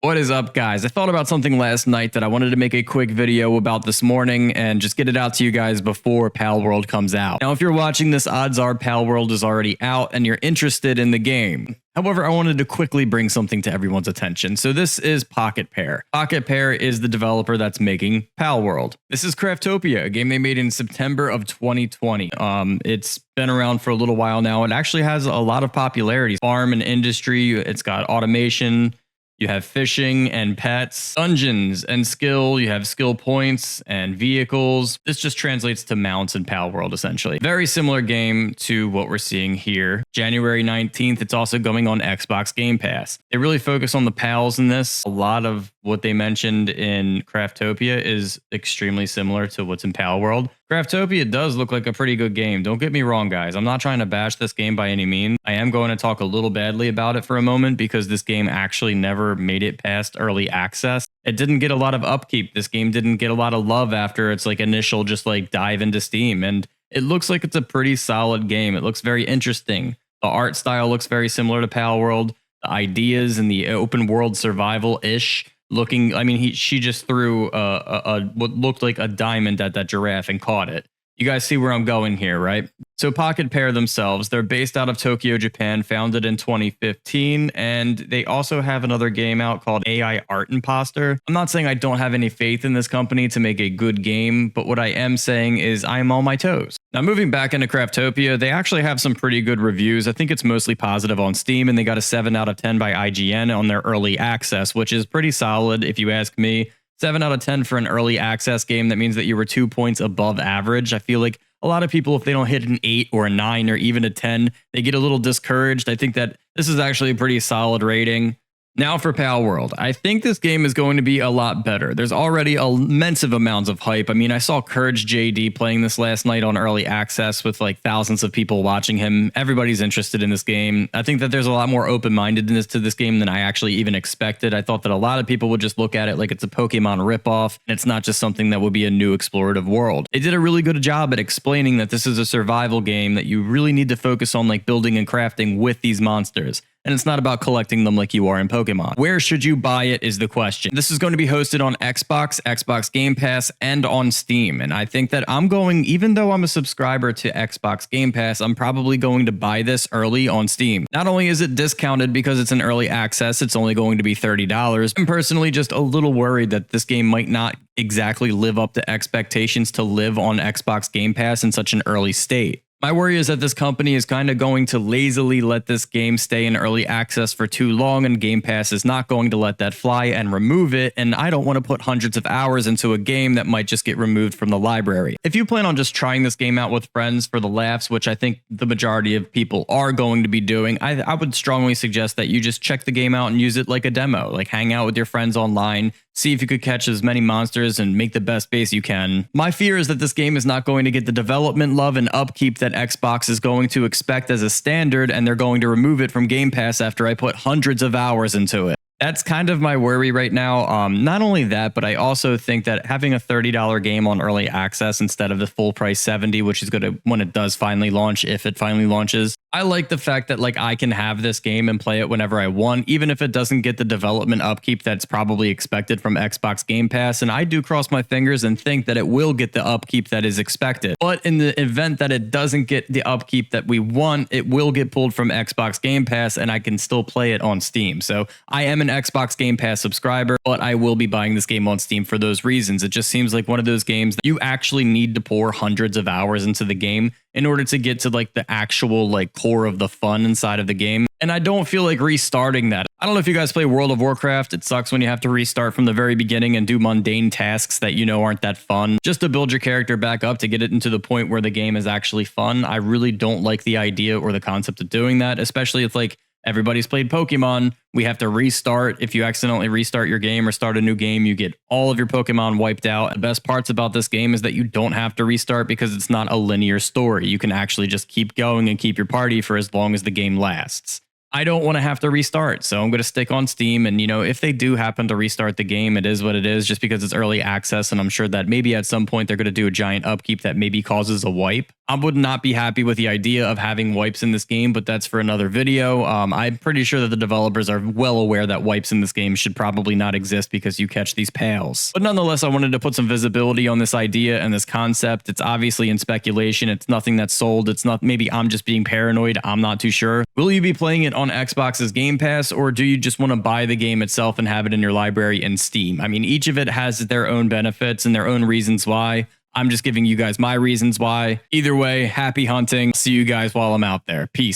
What is up, guys? I thought about something last night that I wanted to make a quick video about this morning and just get it out to you guys before Palworld comes out. Now, if you're watching this, odds are Palworld is already out and you're interested in the game. However, I wanted to quickly bring something to everyone's attention. So this is Pocketpair. Pocketpair is the developer that's making Palworld. This is Craftopia, a game they made in September of 2020. It's been around for a little while now. It actually has a lot of popularity. Farm and industry, it's got automation. You have fishing and pets, dungeons and skill. You have skill points and vehicles. This just translates to mounts in Palworld, essentially. Very similar game to what we're seeing here. January 19th, it's also going on Xbox Gamepass. They really focus on the pals in this. A lot of what they mentioned in Craftopia is extremely similar to what's in Palworld. Craftopia does look like a pretty good game. Don't get me wrong, guys. I'm not trying to bash this game by any means. I am going to talk a little badly about it for a moment because this game actually never made it past early access. It didn't get a lot of upkeep. This game didn't get a lot of love after its initial dive into Steam. And it looks like it's a pretty solid game. It looks very interesting. The art style looks very similar to Palworld. The ideas and the open world survival-ish looking, she just threw what looked like a diamond at that giraffe and caught it. You guys see where I'm going here, right? So Pocketpair themselves, they're based out of Tokyo, Japan, founded in 2015, and they also have another game out called AI Art Imposter. I'm not saying I don't have any faith in this company to make a good game, but what I am saying is I'm on my toes. Now, moving back into Craftopia, they actually have some pretty good reviews. I think it's mostly positive on Steam, and they got a 7 out of 10 by IGN on their early access, which is pretty solid if you ask me. 7 out of 10 for an early access game. That means that you were 2 points above average. I feel like a lot of people, if they don't hit an 8 or a 9 or even a 10, they get a little discouraged. I think that this is actually a pretty solid rating. Now for Palworld, I think this game is going to be a lot better. There's already immense amounts of hype. I saw Courage JD playing this last night on early access with thousands of people watching him. Everybody's interested in this game. I think that there's a lot more open-mindedness to this game than I actually even expected. I thought that a lot of people would just look at it like it's a Pokemon ripoff, and it's not just something that would be a new explorative world. They did a really good job at explaining that this is a survival game, that you really need to focus on building and crafting with these monsters. And it's not about collecting them like you are in Pokemon. Where should you buy it is the question. This is going to be hosted on Xbox, Xbox Game Pass, and on Steam. And I think that even though I'm a subscriber to Xbox Game Pass, I'm probably going to buy this early on Steam. Not only is it discounted because it's an early access, it's only going to be $30. I'm personally just a little worried that this game might not exactly live up to expectations to live on Xbox Game Pass in such an early state. My worry is that this company is kind of going to lazily let this game stay in early access for too long, and Game Pass is not going to let that fly and remove it, and I don't want to put hundreds of hours into a game that might just get removed from the library. If you plan on just trying this game out with friends for the laughs, which I think the majority of people are going to be doing, I would strongly suggest that you just check the game out and use it like a demo, hang out with your friends online, see if you could catch as many monsters and make the best base you can. My fear is that this game is not going to get the development love and upkeep that Xbox is going to expect as a standard, and they're going to remove it from Game Pass after I put hundreds of hours into it. That's kind of my worry right now. Not only that, but I also think that having a $30 game on early access instead of the full price $70, which is going to, when it does finally launch, if it finally launches, I like the fact that I can have this game and play it whenever I want, even if it doesn't get the development upkeep that's probably expected from Xbox Game Pass. And I do cross my fingers and think that it will get the upkeep that is expected. But in the event that it doesn't get the upkeep that we want, it will get pulled from Xbox Game Pass, and I can still play it on Steam. So I am an Xbox Game Pass subscriber, but I will be buying this game on Steam for those reasons. It just seems like one of those games that you actually need to pour hundreds of hours into the game in order to get to the actual core of the fun inside of the game. And I don't feel like restarting that. I don't know if you guys play World of Warcraft. It sucks when you have to restart from the very beginning and do mundane tasks that aren't that fun just to build your character back up to get it into the point where the game is actually fun. I really don't like the idea or the concept of doing that, especially if everybody's played Pokemon. We have to restart. If you accidentally restart your game or start a new game, you get all of your Pokemon wiped out. The best parts about this game is that you don't have to restart because it's not a linear story. You can actually just keep going and keep your party for as long as the game lasts. I don't want to have to restart, so I'm going to stick on Steam. And, if they do happen to restart the game, it is what it is, just because it's early access. And I'm sure that maybe at some point they're going to do a giant upkeep that maybe causes a wipe. I would not be happy with the idea of having wipes in this game, but that's for another video. I'm pretty sure that the developers are well aware that wipes in this game should probably not exist because you catch these pails. But nonetheless, I wanted to put some visibility on this idea and this concept. It's obviously in speculation. It's nothing that's sold. It's not, maybe I'm just being paranoid. I'm not too sure. Will you be playing it on Xbox's Game Pass, or do you just want to buy the game itself and have it in your library in Steam? I mean, each of it has their own benefits and their own reasons why. I'm just giving you guys my reasons why. Either way, happy hunting. See you guys while I'm out there. Peace.